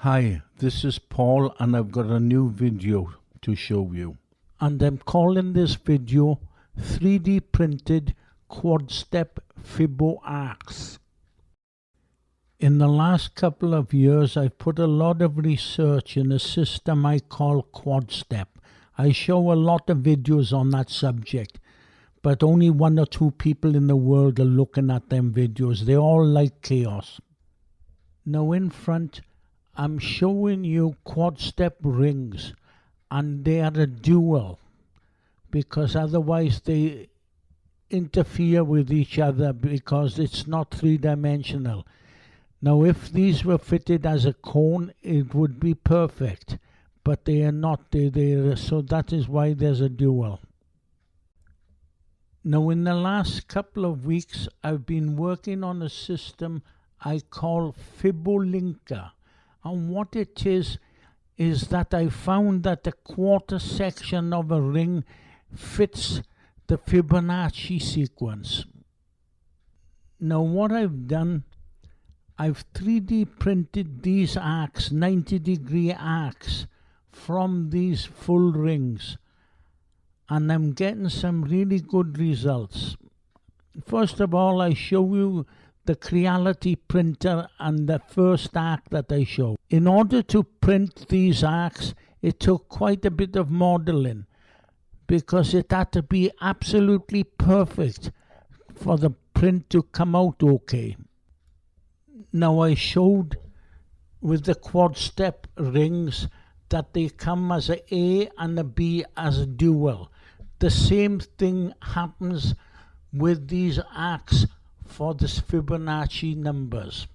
Hi, this is Paul and I've got a new video to show you. And I'm calling this video 3D printed quad step FIBO ARCS. In the last couple of years I've put a lot of research in a system I call quad step. I show a lot of videos on that subject, but only 1 or 2 people in the world are looking at them videos. They all like chaos. Now in front I'm showing you quad step rings, and they are a dual because otherwise they interfere with each other because it's not 3-dimensional. Now if these were fitted as a cone it would be perfect, but they are not, so that is why there's a dual. Now in the last couple of weeks I've been working on a system I call Fibolinker. And what it is that I found that the quarter section of a ring fits the Fibonacci sequence. Now what I've done, I've 3D printed these arcs, 90-degree arcs, from these full rings. And I'm getting some really good results. First of all, I show you the Creality printer and the first arc that I show. In order to print these arcs, it took quite a bit of modeling because it had to be absolutely perfect for the print to come out okay. Now I showed with the quad step rings that they come as a A and a B as a dual. The same thing happens with these arcs for the Fibonacci numbers.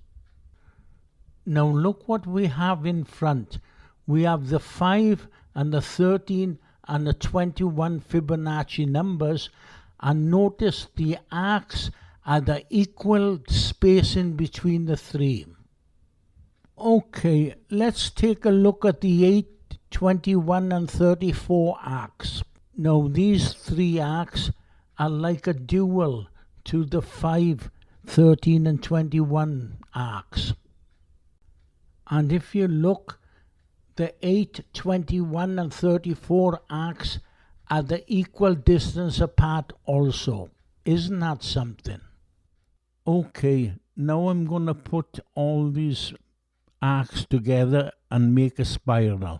Now look what we have in front. We have the 5 and the 13 and the 21 Fibonacci numbers, and notice the arcs are the equal spacing between the 3. Okay, let's take a look at the 8, 21 and 34 arcs. Now these 3 arcs are like a dual to the 5, 13 and 21 arcs. And if you look, the 8, 21 and 34 arcs are the equal distance apart also. Isn't that something? Okay, now I'm going to put all these arcs together and make a spiral.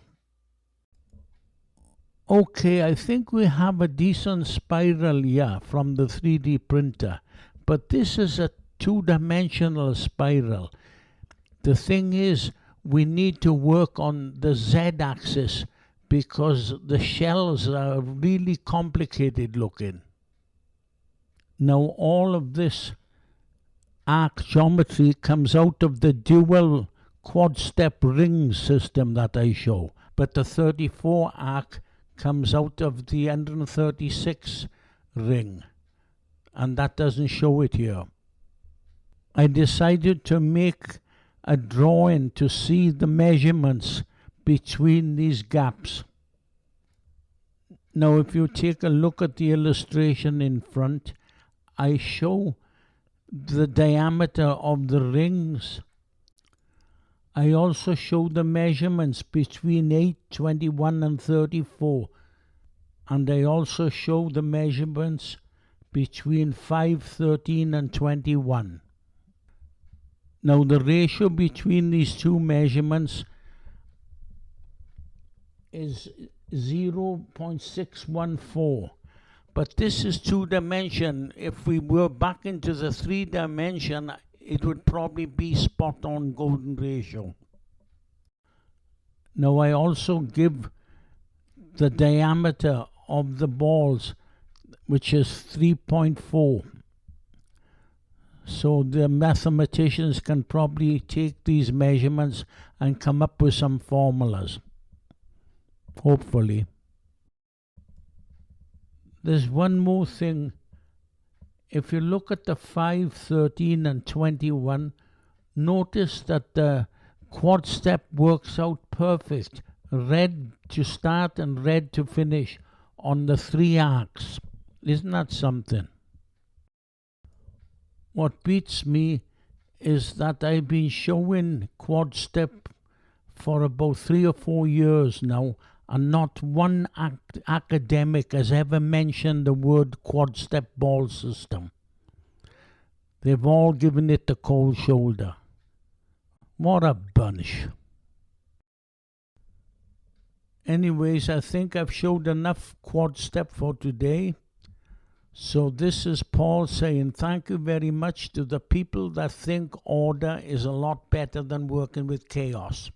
Okay, I think we have a decent spiral here from the 3D printer, but this is a 2-dimensional spiral. The thing is, we need to work on the Z-axis because the shells are really complicated looking. Now all of this arc geometry comes out of the dual quad step ring system that I show, but the 34 arc comes out of the 136 ring, and that doesn't show it here. I decided to make a drawing to see the measurements between these gaps. Now if you take a look at the illustration in front, I show the diameter of the rings. I also show the measurements between 8, 21 and 34, and I also show the measurements between 5, 13 and 21. Now the ratio between these 2 measurements is 0.614, but this is 2-dimension. If we were back into the 3-dimension, it would probably be spot on golden ratio. Now I also give the diameter of the balls, which is 3.4. So the mathematicians can probably take these measurements and come up with some formulas. Hopefully. There's one more thing. If you look at the 5, 13 and 21, notice that the quad step works out perfect. Red to start and red to finish on the 3 arcs. Isn't that something? What beats me is that I've been showing quad step for about 3 or 4 years now, and not one academic has ever mentioned the word quad-step ball system. They've all given it the cold shoulder. What a bunch. Anyways, I think I've showed enough quad-step for today. So this is Paul saying thank you very much to the people that think order is a lot better than working with chaos.